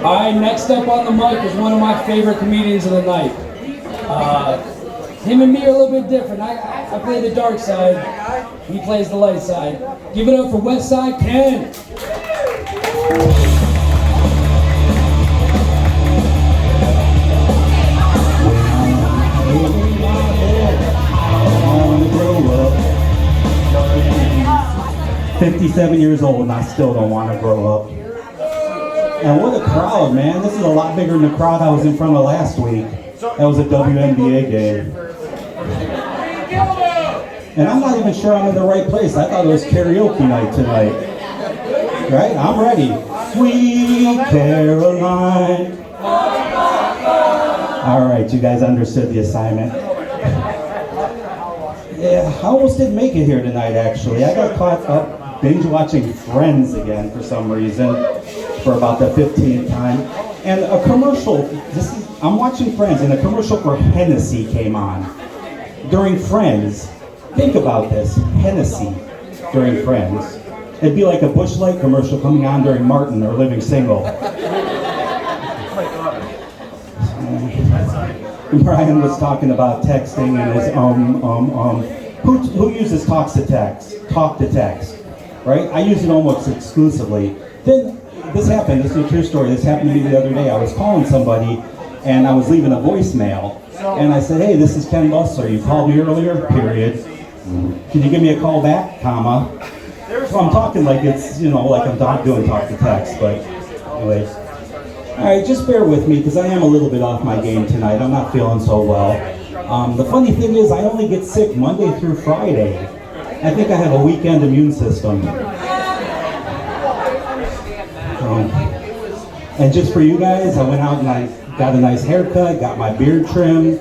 All right, next up on the mic is one of my favorite comedians of the night. Him and me are a little bit different. I play the dark side. He plays the light side. Give it up for West Side Ken. I want to grow up. 57 years old and I still don't want to grow up. And what a crowd, man. This is a lot bigger than the crowd I was in front of last week. That was a WNBA game. And I'm not even sure I'm in the right place. I thought it was karaoke night tonight. Right? I'm ready. Sweet Caroline. All right, you guys understood the assignment. Yeah, I almost didn't make it here tonight, actually. I got caught up binge watching Friends again for some reason, for about the 15th time. And a commercial, I'm watching Friends, and a commercial for Hennessy came on during Friends. Think about this, Hennessy during Friends. It'd be like a Busch Light commercial coming on during Martin or Living Single. Brian was talking about texting and his Who uses talk to text, right? I use it almost exclusively. Then this happened, this is a true story, this happened to me the other day. I was calling somebody and I was leaving a voicemail and I said, hey, this is Ken Bussler, you called me earlier, period. Can you give me a call back, comma? So I'm talking like it's, like I'm doing talk to text, but anyways. All right, just bear with me because I am a little bit off my game tonight. I'm not feeling so well. The funny thing is I only get sick Monday through Friday. I think I have a weekend immune system. And just for you guys, I went out and I got a nice haircut, got my beard trimmed,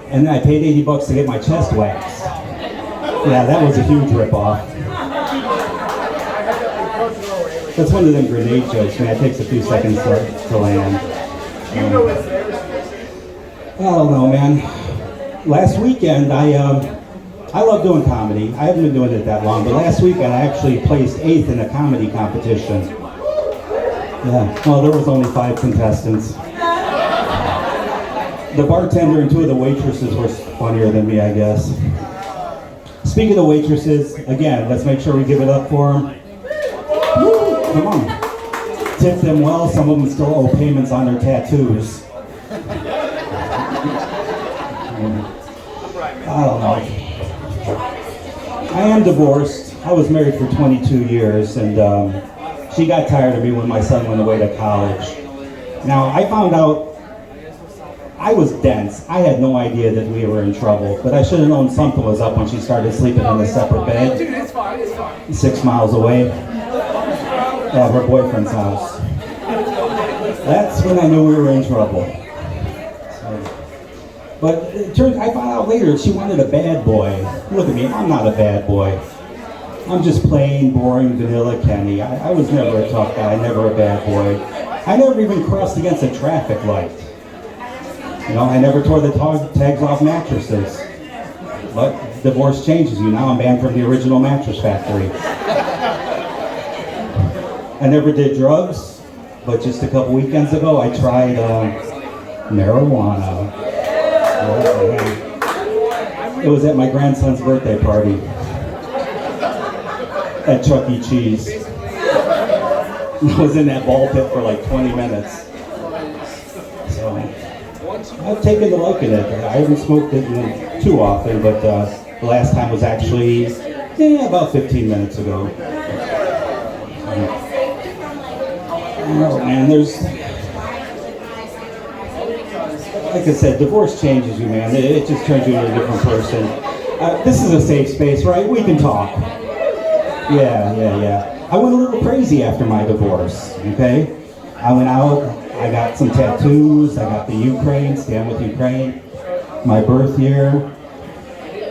and then I paid $80 to get my chest waxed. Yeah, that was a huge ripoff. That's one of them grenade jokes, man. It takes a few seconds to land. I don't know, man. Last weekend, I love doing comedy. I haven't been doing it that long, but last weekend I actually placed 8th in a comedy competition. Yeah, well, there was only 5 contestants. The bartender and 2 of the waitresses were funnier than me, I guess. Speaking of waitresses, again, let's make sure we give it up for them. Woo, come on. Tip them well. Some of them still owe payments on their tattoos. I don't know. I am divorced. I was married for 22 years, and she got tired of me when my son went away to college. Now, I found out I was dense. I had no idea that we were in trouble, but I should have known something was up when she started sleeping in a separate bed, 6 miles away, at her boyfriend's house. That's when I knew we were in trouble. But it turned, I found out later she wanted a bad boy. Look at me, I'm not a bad boy. I'm just plain, boring, vanilla Kenny. I was never a tough guy, never a bad boy. I never even crossed against a traffic light. I never tore the tags off mattresses. But divorce changes you. Now I'm banned from the original mattress factory. I never did drugs, but just a couple weekends ago I tried marijuana. It was at my grandson's birthday party at Chuck E. Cheese. I was in that ball pit for like 20 minutes. So I've taken to liking it. I haven't smoked it too often, but the last time was actually about 15 minutes ago. Oh man, like I said, divorce changes you, man. It just turns you into a different person. This is a safe space, right? We can talk. Yeah. I went a little crazy after my divorce, okay? I went out, I got some tattoos, I got the Ukraine, Stand With Ukraine, my birth year.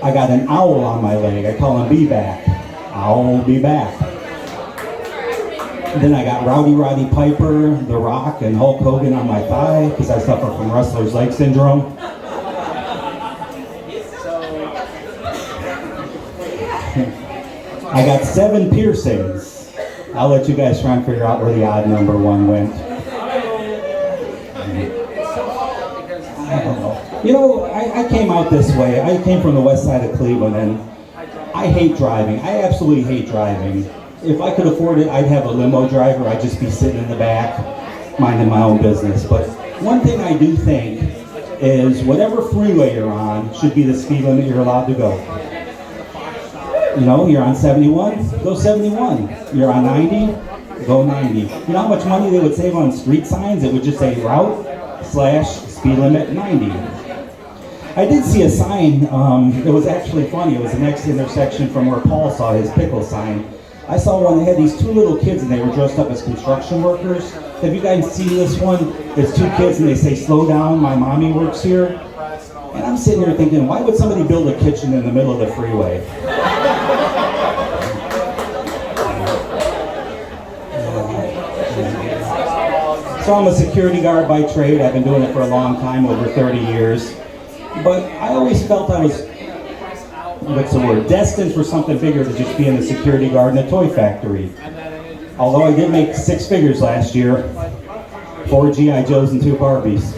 I got an owl on my leg, I call him Be Back. Owl, be back. Then I got Roddy Piper, The Rock, and Hulk Hogan on my thigh, because I suffer from wrestler's leg syndrome. I got 7 piercings. I'll let you guys try and figure out where the odd number 1 went. You know, I came out this way. I came from the west side of Cleveland, and I hate driving. I absolutely hate driving. If I could afford it, I'd have a limo driver. I'd just be sitting in the back, minding my own business. But one thing I do think is whatever freeway you're on should be the speed limit you're allowed to go. You know, you're on 71, go 71. You're on 90, go 90. You know how much money they would save on street signs? It would just say route/speed limit 90. I did see a sign, it was actually funny. It was the next intersection from where Paul saw his pickle sign. I saw one that had these two little kids and they were dressed up as construction workers. Have you guys seen this one? There's two kids and they say, "Slow down, my mommy works here." And I'm sitting here thinking, why would somebody build a kitchen in the middle of the freeway? So I'm a security guard by trade. I've been doing it for a long time, over 30 years. But I always felt I was, destined for something bigger than just being a security guard in a toy factory. Although I did make 6 figures last year, 4 G.I. Joes and 2 Barbies.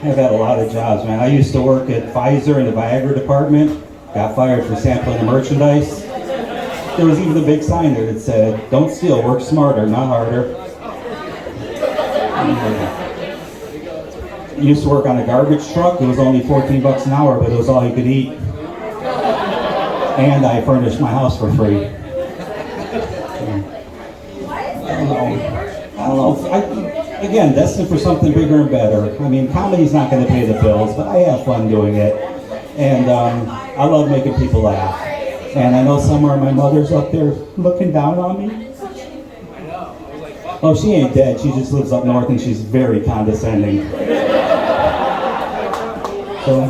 I've had a lot of jobs, man. I used to work at Pfizer in the Viagra department, got fired for sampling the merchandise. There was even a big sign there that said, "Don't steal, work smarter, not harder." I used to work on a garbage truck. It was only 14 bucks an hour, but it was all you could eat. And I furnished my house for free. I don't know. Again, destined for something bigger and better. I mean, comedy's not going to pay the bills, but I have fun doing it. And I love making people laugh. And I know somewhere my mother's up there looking down on me. Oh, she ain't dead. She just lives up north and she's very condescending. So,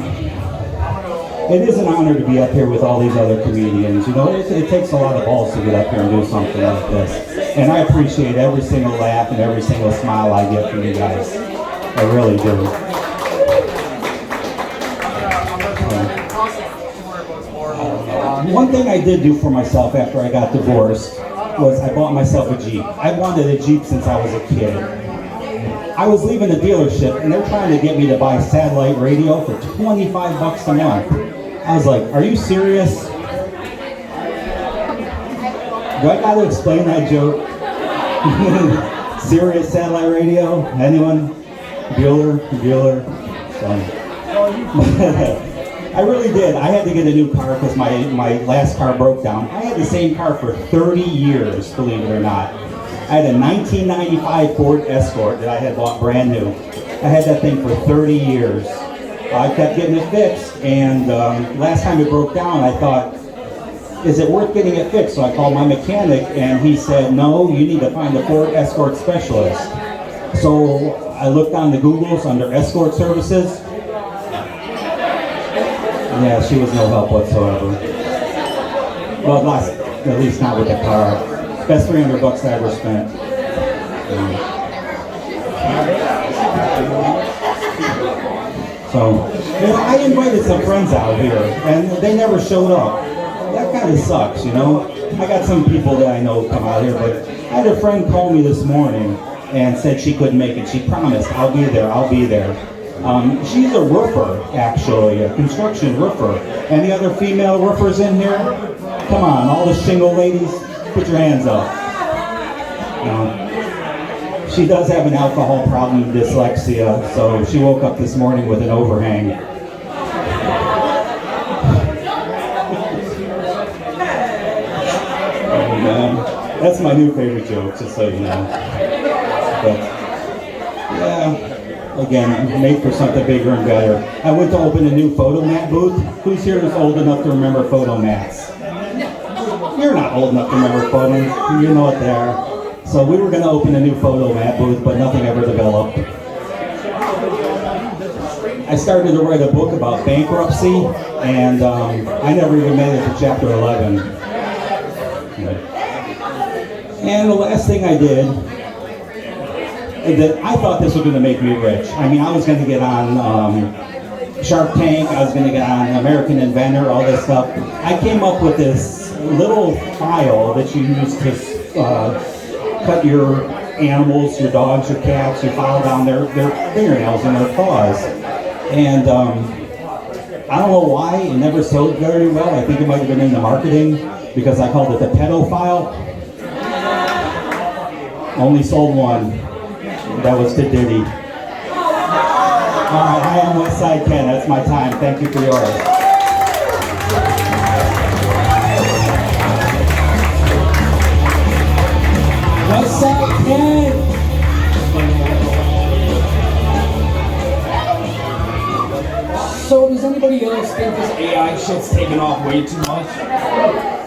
it is an honor to be up here with all these other comedians. You know, it takes a lot of balls to get up here and do something like this. And I appreciate every single laugh and every single smile I get from you guys. I really do. One thing I did do for myself after I got divorced was I bought myself a Jeep. I wanted a Jeep since I was a kid. I was leaving the dealership and they're trying to get me to buy satellite radio for 25 bucks a month. I was like, are you serious? Do I gotta explain that joke? Sirius satellite radio? Anyone? Bueller? I really did. I had to get a new car because my last car broke down. I had the same car for 30 years, believe it or not. I had a 1995 Ford Escort that I had bought brand new. I had that thing for 30 years. I kept getting it fixed, and last time it broke down, I thought, is it worth getting it fixed? So I called my mechanic, and he said, no, you need to find a Ford Escort specialist. So I looked on the Googles under escort services. Yeah, she was no help whatsoever. Well, at least not with the car. Best 300 bucks I ever spent. So, you know, I invited some friends out here, and they never showed up. That kind of sucks, you know. I got some people that I know come out here, but I had a friend call me this morning and said she couldn't make it. She promised, I'll be there. She's a roofer, actually, a construction roofer. Any other female roofers in here? Come on, all the shingle ladies, put your hands up. She does have an alcohol problem, dyslexia, so she woke up this morning with an overhang. That's my new favorite joke, just so you know. But, yeah. Again, made for something bigger and better. I went to open a new photomat booth. Who's here is old enough to remember photomats? You're not old enough to remember photos. You know what they are. So we were going to open a new photomat booth, but nothing ever developed. I started to write a book about bankruptcy, and I never even made it to chapter 11. And the last thing I did, that I thought this was going to make me rich. I mean, I was going to get on Shark Tank, I was going to get on American Inventor, all this stuff. I came up with this little file that you use to cut your animals, your dogs, your cats, you file down their fingernails and their claws. And I don't know why it never sold very well. I think it might have been in the marketing because I called it the pedophile. Only sold one. That was to Diddy. All right, hi, I'm Westside Ken. That's my time. Thank you for yours. Westside Ken. So does anybody else think this AI shit's taking off way too much?